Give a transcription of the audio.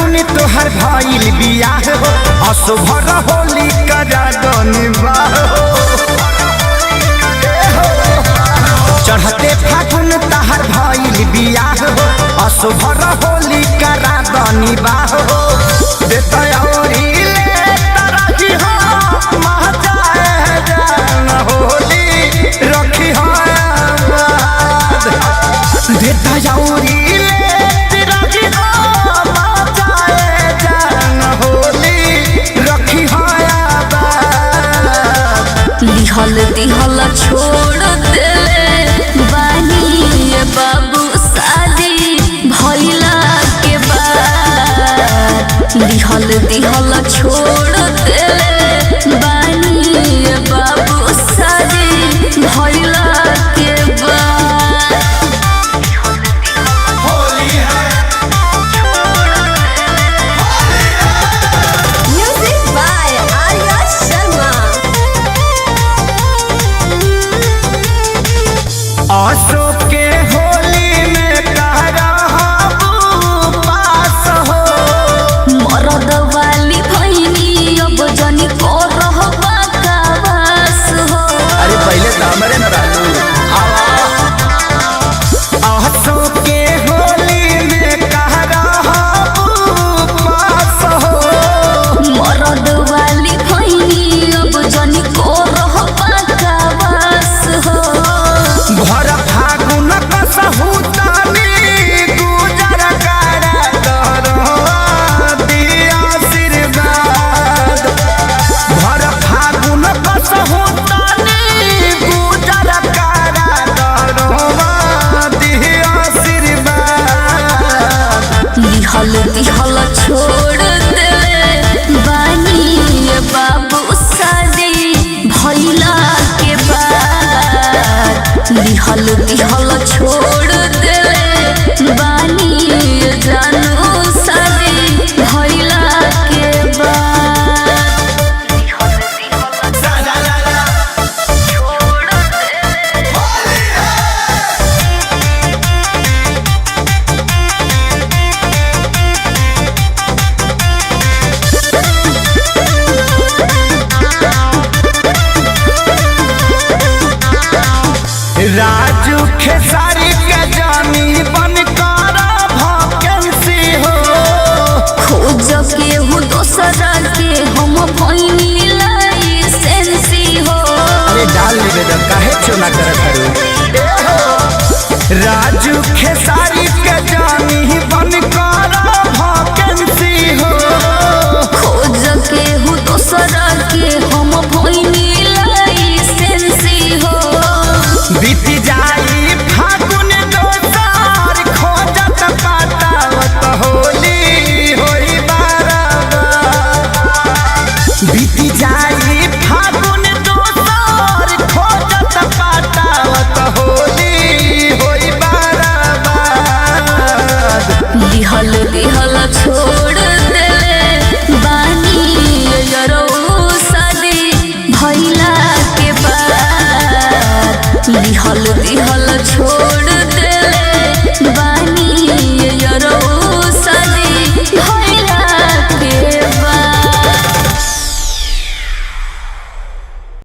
फागुन तोहर भइल बियाह हो असुभर होली करा गनवा हो चढ़ते फागुन तोहर भइल बियाह हो असुभर होली करा गनवा हो देता औरी ले तरही हो महजाए जान होली रखी हो आबाद देता औरी दिहल छोड़ देले बानी बाबू शादी भइला के बाद दिहल छोड़ देले बानी बाबू शादी भइला के बाद होली है म्यूजिक बाय आर्या शर्मा अशोक के होली में पास हो मरद वाली भैनी अब जनी को रहबा कावास हो अरे पहले तो हमारे न रहलू अशोक के होली में पास हो मरद वाली भैनी अब जनी को रहबा कावास हो भर फागुन कसहुतानी गुजर करा दिया आशीर्वाद भर फागुन कसहुतानी गुजर करा दिया आशीर्वाद दिहल छोड़ देले बानी बाबू शादी भइला के बाद दिहल छोड़ देले बानी जानू शादी भइला के बाद छोड़ राजू खेसारी के जानी बन कर भकेंसी हो खोज के हूँ दोसरा के हम भइनी लाइसेंसी हो अरे डाल लेबे त काहे चोना करत हरु राजू खेसारी के जानी बन कर भकेंसी हो खोज के हूँ दोसरा के हम भइनी लाइसेंसी हो बीत जाई फागुन दोसार खोजत पातावत होली होई बारबार बीत जाई फागुन दोसार खोजत पातावत होली होई बारबार दिहल छोड़ देले बानी जरो शादी भइला के बाद दिहल छोड़